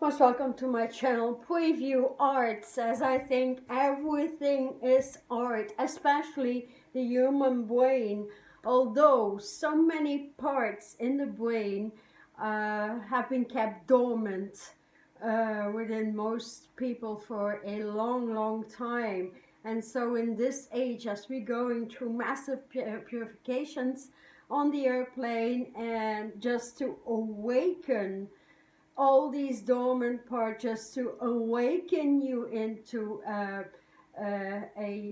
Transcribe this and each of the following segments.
Most welcome to my channel Preview Arts, as I think everything is art, especially the human brain. Although so many parts in the brain have been kept dormant within most people for a long time. And so in this age, as we're going through massive purifications on the airplane, and just to awaken all these dormant parts, just to awaken you into a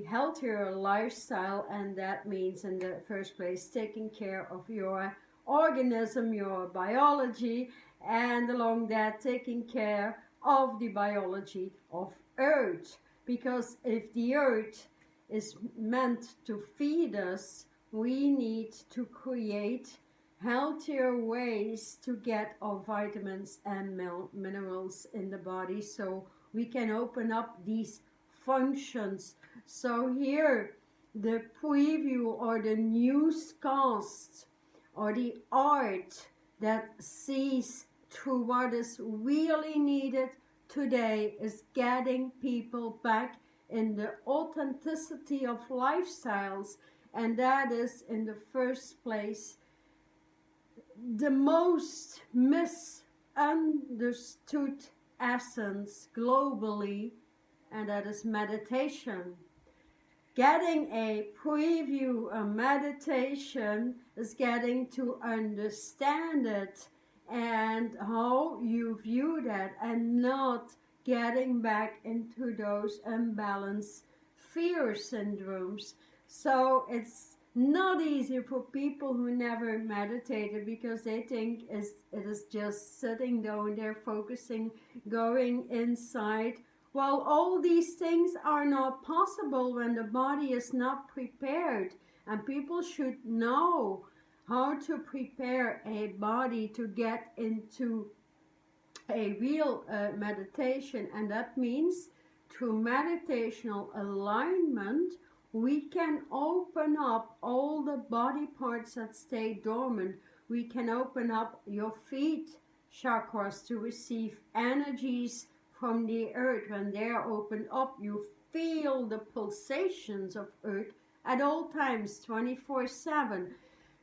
healthier lifestyle. And that means, in the first place, taking care of your organism, your biology, and along that, taking care of the biology of Earth. Because if the Earth is meant to feed us, we need to create healthier ways to get our vitamins and minerals in the body, so we can open up these functions. So here, the preview or the newscast or the art that sees through what is really needed today is getting people back in the authenticity of lifestyles. And that is, in the first place, the most misunderstood essence globally, and that is meditation. Getting a preview of meditation is getting to understand it and how you view that, and not getting back into those unbalanced fear syndromes. So it's not easy for people who never meditated, because they think it is just sitting down there, focusing, going inside. Well, all these things are not possible when the body is not prepared, and people should know how to prepare a body to get into a real meditation. And that means, through meditational alignment, we can open up all the body parts that stay dormant. We can open up your feet chakras to receive energies from the earth. When they are opened up, you feel the pulsations of earth at all times, 24/7.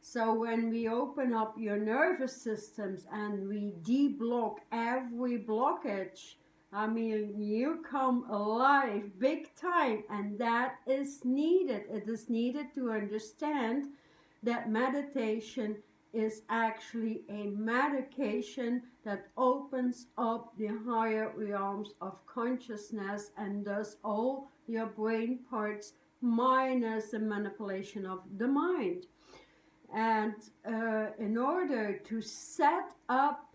So when we open up your nervous systems and we de-block every blockage, I mean, you come alive big time, and that is needed. It is needed to understand that meditation is actually a medication that opens up the higher realms of consciousness, and does all your brain parts minus the manipulation of the mind. And in order to set up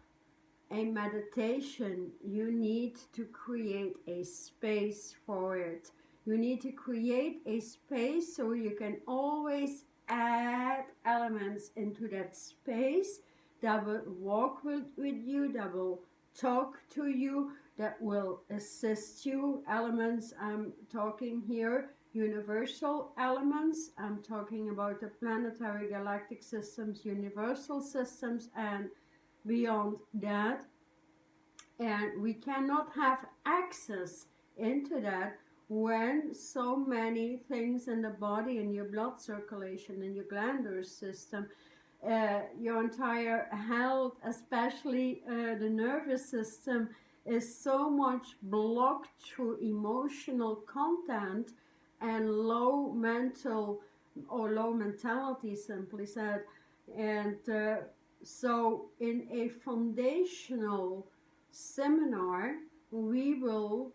a meditation, you need to create a space for it. You need to create a space so you can always add elements into that space that will walk with you, that will talk to you, that will assist you. Elements, I'm talking here universal elements. I'm talking about the planetary galactic systems, universal systems, and beyond that. And we cannot have access into that when so many things in the body, in your blood circulation, in your glandular system, your entire health, especially the nervous system, is so much blocked through emotional content and low mental, or low mentality, simply said. And so in a foundational seminar, we will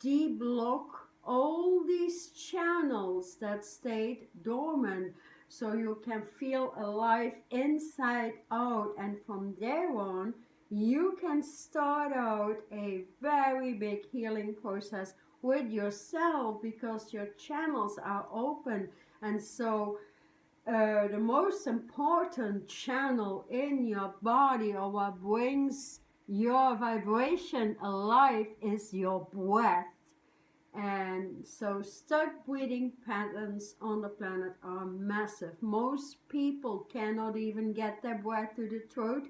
de-block all these channels that stayed dormant, so you can feel alive inside out. And from there on, you can start out a very big healing process with yourself, because your channels are open. And so the most important channel in your body, or what brings your vibration alive, is your breath. And so stuck breathing patterns on the planet are massive. Most people cannot even get their breath to the throat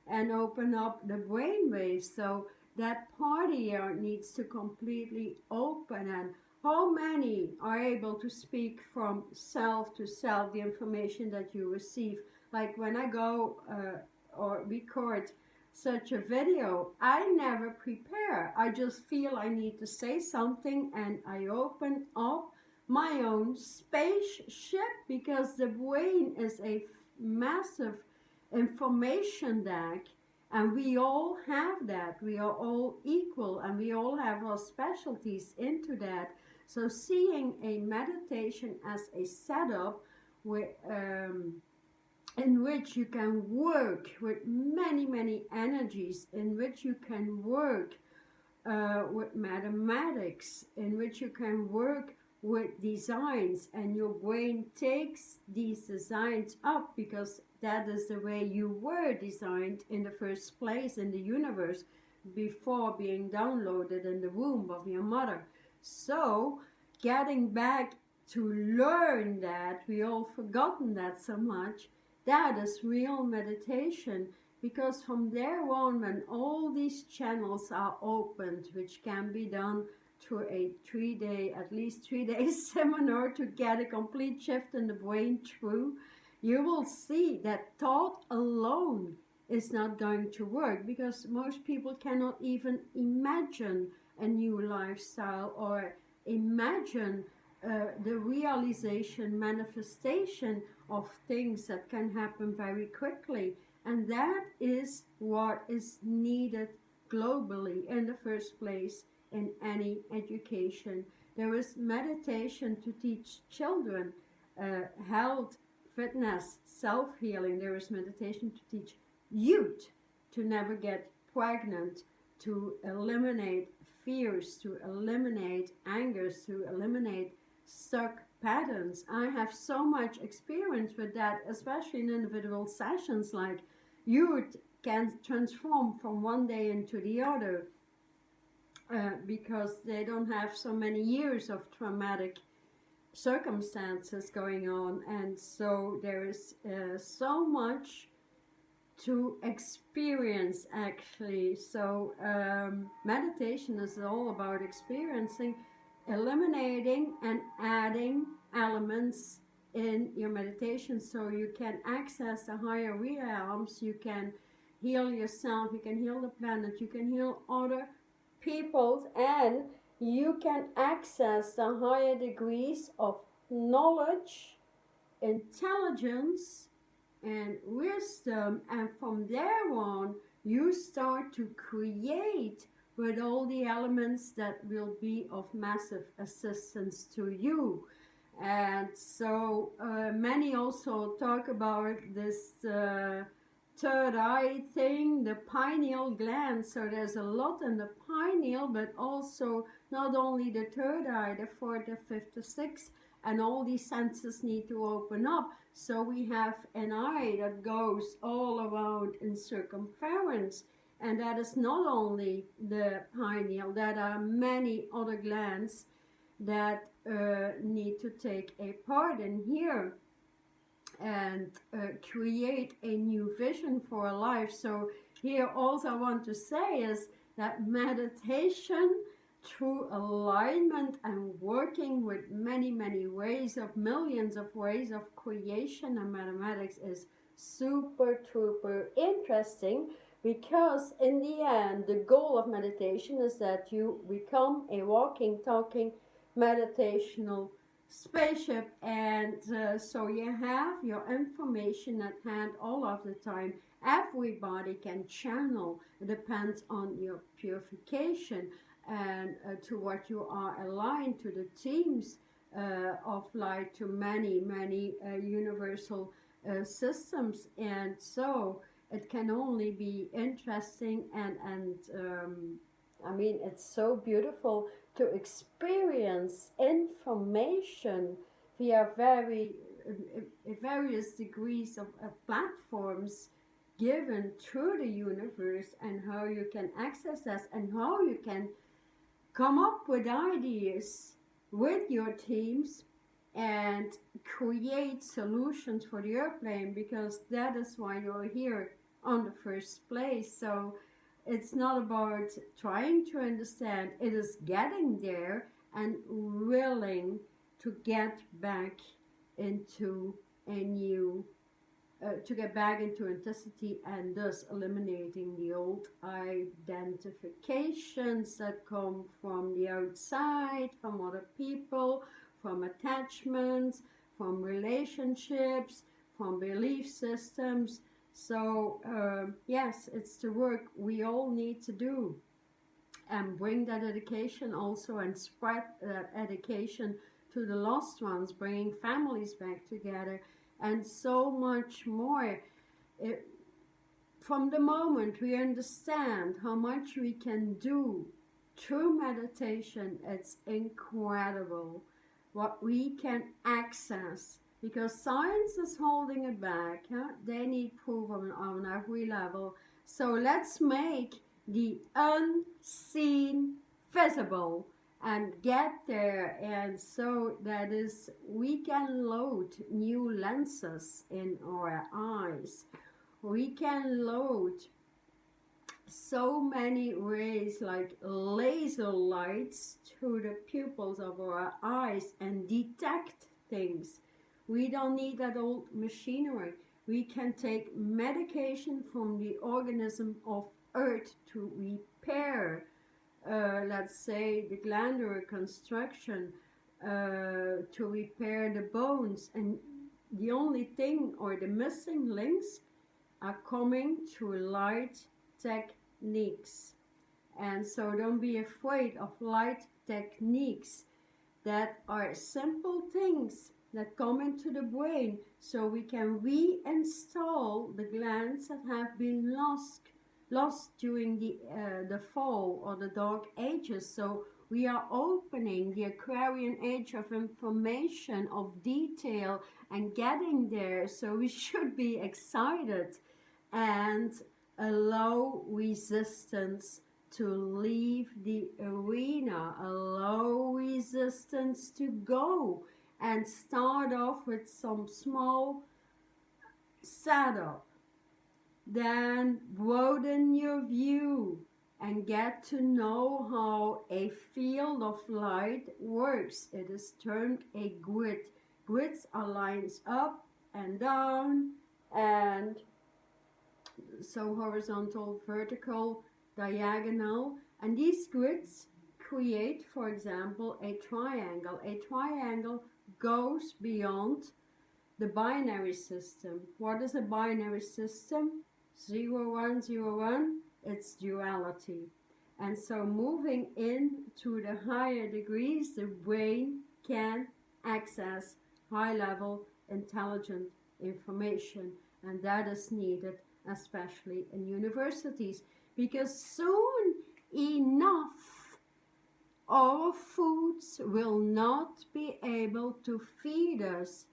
and open up the brain waves. So that part here needs to completely open. And how many are able to speak from self to self the information that you receive? Like when I go or record such a video, I never prepare. I just feel I need to say something and I open up my own spaceship, because the brain is a massive information deck, and we all have that. We are all equal and we all have our specialties into that. So seeing a meditation as a setup with in which you can work with many energies, in which you can work with mathematics, in which you can work with designs, and your brain takes these designs up because that is the way you were designed in the first place in the universe before being downloaded in the womb of your mother. So getting back to learn that, we all forgotten that so much, that is real meditation. Because from there on, when all these channels are opened, which can be done through a 3-day, at least 3-day seminar to get a complete shift in the brain through, you will see that thought alone is not going to work, because most people cannot even imagine a new lifestyle or imagine the realization, manifestation of things that can happen very quickly. And that is what is needed globally in the first place in any education. There is meditation to teach children health, fitness, self-healing. There is meditation to teach youth to never get pregnant, to eliminate fears, to eliminate angers, to eliminate stuck patterns. I have so much experience with that, especially in individual sessions. Like, youth can transform from one day into the other because they don't have so many years of traumatic circumstances going on, and so there is so much to experience actually. So meditation is all about experiencing, eliminating and adding elements in your meditation so you can access the higher realms. You can heal yourself, you can heal the planet, you can heal other peoples, and you can access the higher degrees of knowledge, intelligence and wisdom, and from there on you start to create with all the elements that will be of massive assistance to you. And so many also talk about this third eye thing, the pineal gland. So there's a lot in the pineal, but also not only the third eye, the fourth, the fifth, the sixth, and all these senses need to open up. So we have an eye that goes all around in circumference, and that is not only the pineal, that are many other glands that need to take a part in here and create a new vision for a life. So here also I want to say is that meditation through alignment and working with many ways of millions of ways of creation and mathematics is super interesting, because in the end the goal of meditation is that you become a walking, talking meditational spaceship. And so you have your information at hand all of the time. Everybody can channel. It depends on your purification and to what you are aligned to, the themes of light, to many universal systems. And so it can only be interesting, and I mean, it's so beautiful to experience information via various degrees of platforms given through the universe, and how you can access that, and how you can come up with ideas with your teams and create solutions for the airplane, because that is why you're here on the first place. So It's not about trying to understand, it is getting there and willing to get back into a new to get back into authenticity, and thus eliminating the old identifications that come from the outside, from other people, from attachments, from relationships, from belief systems. So, yes, it's the work we all need to do, and bring that education also and spread that education to the lost ones, bringing families back together, and so much more. It, from the moment we understand how much we can do through meditation, it's incredible what we can access, because science is holding it back. Huh? They need proof on every level. So let's make the unseen visible and get there. And so that is, we can load new lenses in our eyes. We can load so many rays like laser lights to the pupils of our eyes and detect things. We don't need that old machinery. We can take medication from the organism of earth to repair, let's say, the glandular construction, to repair the bones. And the only thing, or the missing links, are coming through light techniques. And so don't be afraid of light techniques that are simple things that come into the brain, so we can reinstall the glands that have been lost during the fall or the dark ages. So we are opening the Aquarian age of information, of detail, and getting there. So we should be excited and allow resistance to leave the arena, allow resistance to go, and start off with some small setup. Then broaden your view and get to know how a field of light works. It is termed a grid. Grids are lines up and down, and so horizontal, vertical, diagonal, and these grids create, for example, a triangle. A triangle goes beyond the binary system. What is a binary system? 0, 1, 0, 1. It's duality. And so moving into the higher degrees, the brain can access high-level intelligent information, and that is needed especially in universities, because soon enough our foods will not be able to feed us.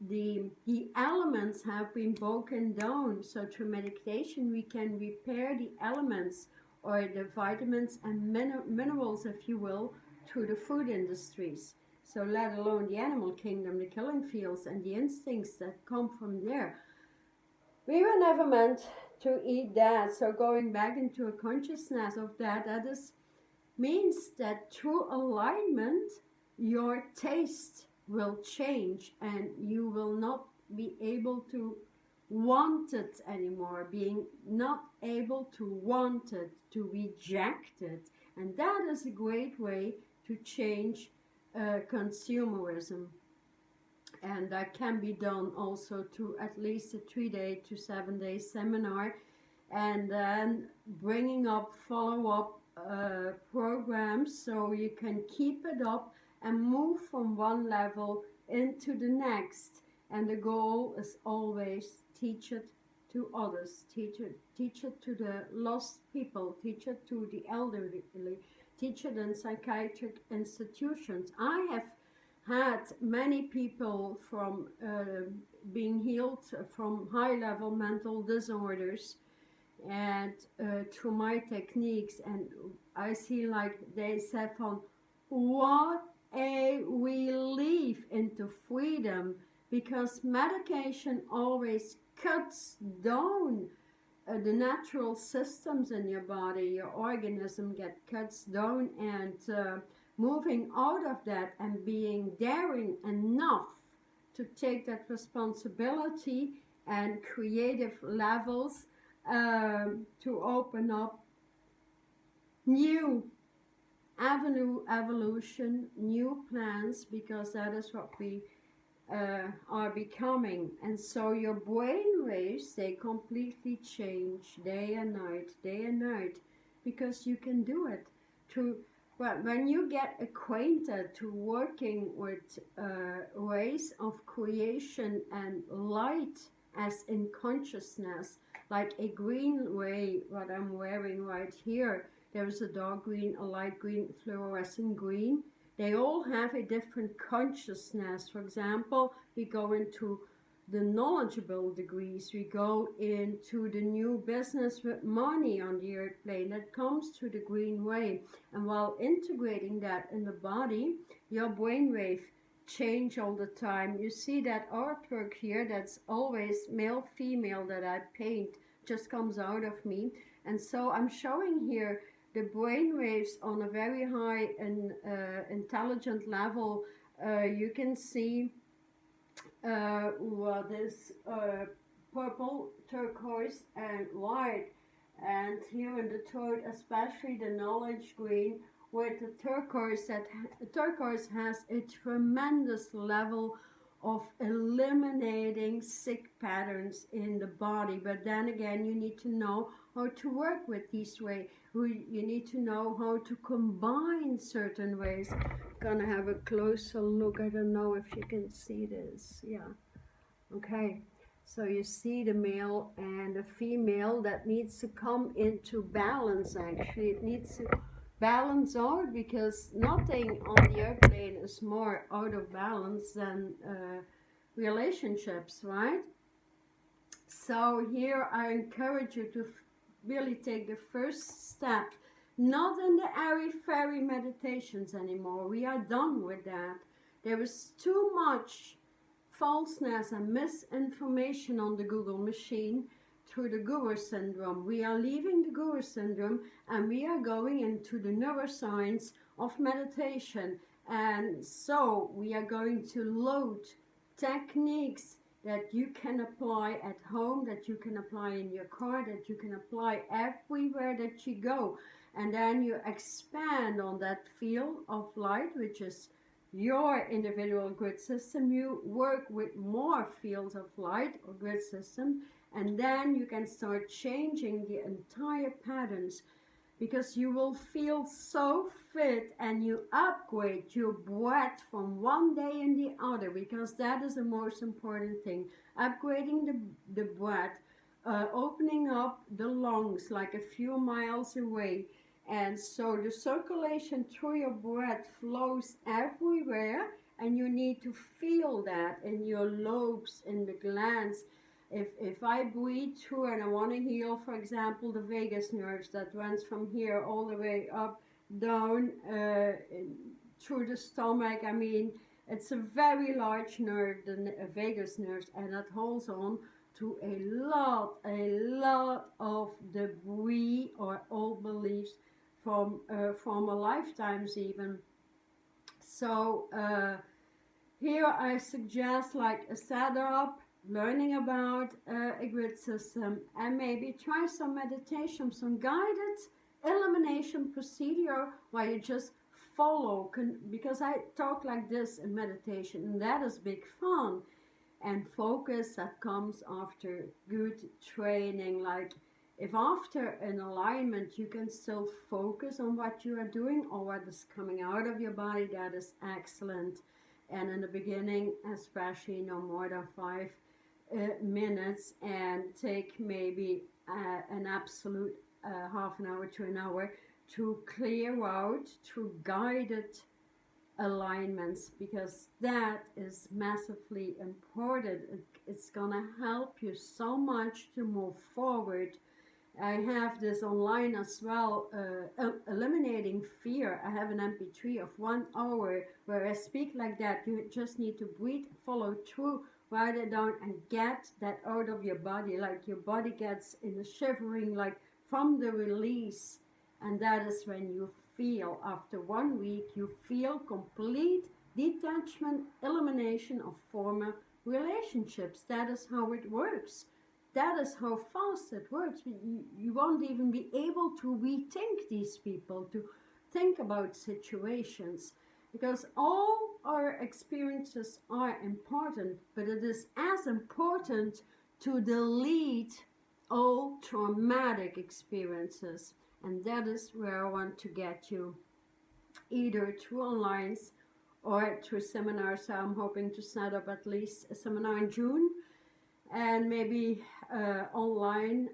The elements have been broken down, so through meditation we can repair the elements, or the vitamins and minerals, if you will, through the food industries. So let alone the animal kingdom, the killing fields, and the instincts that come from there. We were never meant to eat that. So going back into a consciousness of that, means that through alignment, your taste will change, and you will not be able to want it anymore, being not able to want it, to reject it. And that is a great way to change consumerism. And that can be done also through at least a 3-day to 7-day seminar, and then bringing up follow-up programs, so you can keep it up and move from one level into the next. And the goal is always teach it to others, teach it to the lost people, teach it to the elderly, teach it in psychiatric institutions. I have had many people from being healed from high-level mental disorders, and through my techniques, and I see, like they said, from what a relief into freedom, because medication always cuts down the natural systems in your body, your organism get cuts down, and moving out of that and being daring enough to take that responsibility and creative levels to open up new evolution, new plans, because that is what we are becoming. And so your brain waves, they completely change day and night, because you can do it. Well, when you get acquainted to working with ways of creation and light as in consciousness, like a green ray, what I'm wearing right here, there's a dark green, a light green, fluorescent green. They all have a different consciousness. For example, we go into the knowledgeable degrees, we go into the new business with money on the earth plane that comes to the green way. And while integrating that in the body, your brainwave change all the time. You see that artwork here, that's always male, female, that I paint, just comes out of me. And so I'm showing here the brain waves on a very high and intelligent level. You can see what is purple, turquoise, and white. And here in the throat, especially the knowledge green with the turquoise. Turquoise has a tremendous level of eliminating sick patterns in the body. But then again, you need to know how to work with these ways. You need to know how to combine certain ways. Gonna have a closer look. I don't know if you can see this. Yeah. Okay. So you see the male and the female that needs to come into balance. Actually, it needs to balance out, because nothing on the airplane is more out of balance than relationships, right? So here I encourage you to really take the first step, not in the airy-fairy meditations anymore. We are done with that. There is too much falseness and misinformation on the Google machine through the guru syndrome. We are leaving the guru syndrome and we are going into the neuroscience of meditation. And so we are going to load techniques that you can apply at home, that you can apply in your car, that you can apply everywhere that you go. And then you expand on that field of light, which is your individual grid system. You work with more fields of light or grid system, and then you can start changing the entire patterns, because you will feel so fit and you upgrade your breath from one day in the other, because that is the most important thing. Upgrading the breath, opening up the lungs like a few miles away. And so the circulation through your breath flows everywhere, and you need to feel that in your lobes, in the glands. If I breathe through and I want to heal, for example, the vagus nerves that runs from here all the way up, down, through the stomach. I mean, it's a very large nerve, the vagus nerves, and it holds on to a lot of debris or old beliefs from former lifetimes even. So here I suggest like a setup, learning about a grid system, and maybe try some meditation, some guided elimination procedure where you just follow, because I talk like this in meditation, and that is big fun. And focus that comes after good training. Like if after an alignment you can still focus on what you are doing or what is coming out of your body, that is excellent. And in the beginning, especially no more than 5 minutes, and take maybe an absolute half an hour to an hour to clear out through guided alignments, because that is massively important. It's gonna help you so much to move forward. I have this online as well, eliminating fear. I have an MP3 of 1 hour where I speak like that. You just need to breathe, follow through Write it down and get that out of your body, like your body gets in a shivering, like from the release. And that is when you feel, after 1 week, you feel complete detachment, elimination of former relationships. That is how it works. That is how fast it works. You won't even be able to rethink these people, to think about situations, because all our experiences are important, but it is as important to delete all traumatic experiences. And that is where I want to get you, either through online or through seminars. So I'm hoping to set up at least a seminar in June, and maybe online,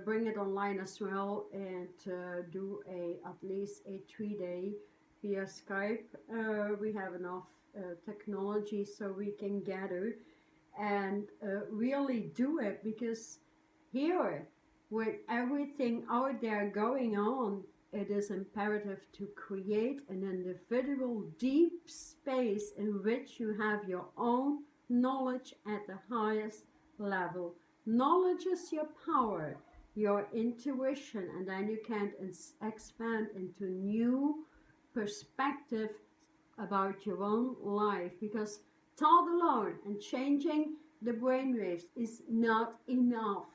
bring it online as well, and do at least a 3-day via Skype. We have enough technology so we can gather and really do it, because here, with everything out there going on, it is imperative to create an individual deep space in which you have your own knowledge at the highest level. Knowledge is your power, your intuition, and then you can expand into new perspective about your own life, because thought alone and changing the brainwaves is not enough,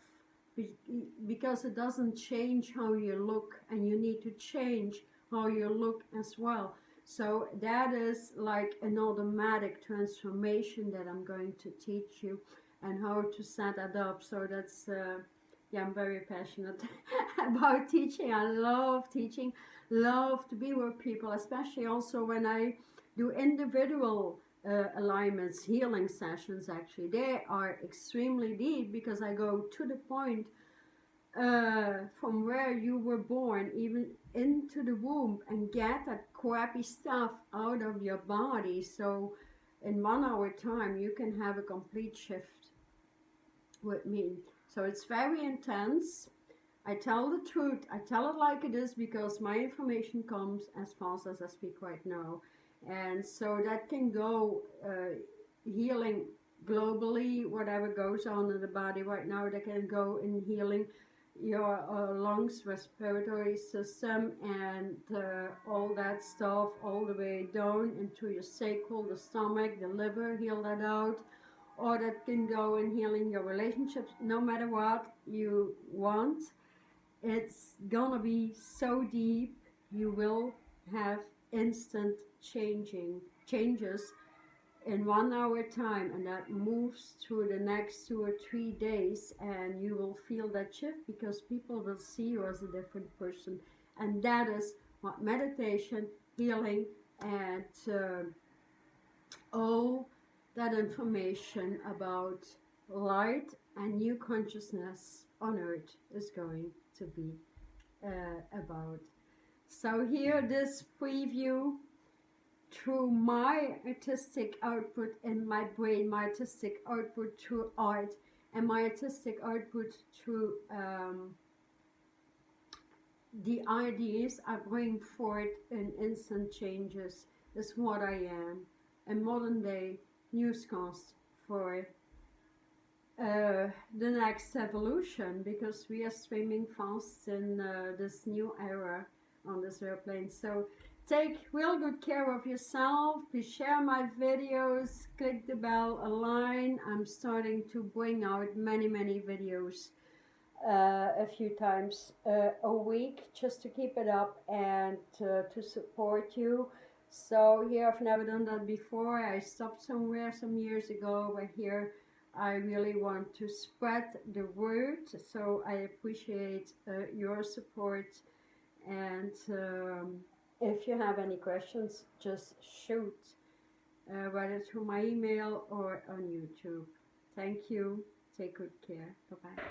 because it doesn't change how you look, and you need to change how you look as well. So that is like an automatic transformation that I'm going to teach you, and how to set that up. So that's yeah, I'm very passionate about teaching. I love teaching, love to be with people, especially also when I do individual alignments, healing sessions. Actually, they are extremely deep, because I go to the point, from where you were born, even into the womb, and get that crappy stuff out of your body. So in 1 hour time you can have a complete shift with me. So it's very intense. I tell the truth, I tell it like it is, because my information comes as fast as I speak right now. And so that can go healing globally, whatever goes on in the body right now, that can go in healing your lungs, respiratory system, and all that stuff, all the way down into your sacral, the stomach, the liver, heal that out. Or that can go in healing your relationships. No matter what you want, it's gonna be so deep. You will have instant changes in 1 hour time, and that moves through the next 2 or 3 days, and you will feel that shift, because people will see you as a different person. And that is what meditation, healing, and all that information about light and new consciousness on earth is going to be about. So here, this preview through my artistic output in my brain, my artistic output through art, and my artistic output through the ideas I bring forth in instant changes, is what I am. A modern day newscast for the next evolution, because we are swimming fast in this new era on this airplane. So take real good care of yourself. Please share my videos, click the bell, align. I'm starting to bring out many videos a few times a week, just to keep it up and to support you. So here, I've never done that before. I stopped somewhere some years ago, but here I really want to spread the word. So I appreciate your support. And if you have any questions, just shoot, whether through my email or on YouTube. Thank you. Take good care. Bye-bye.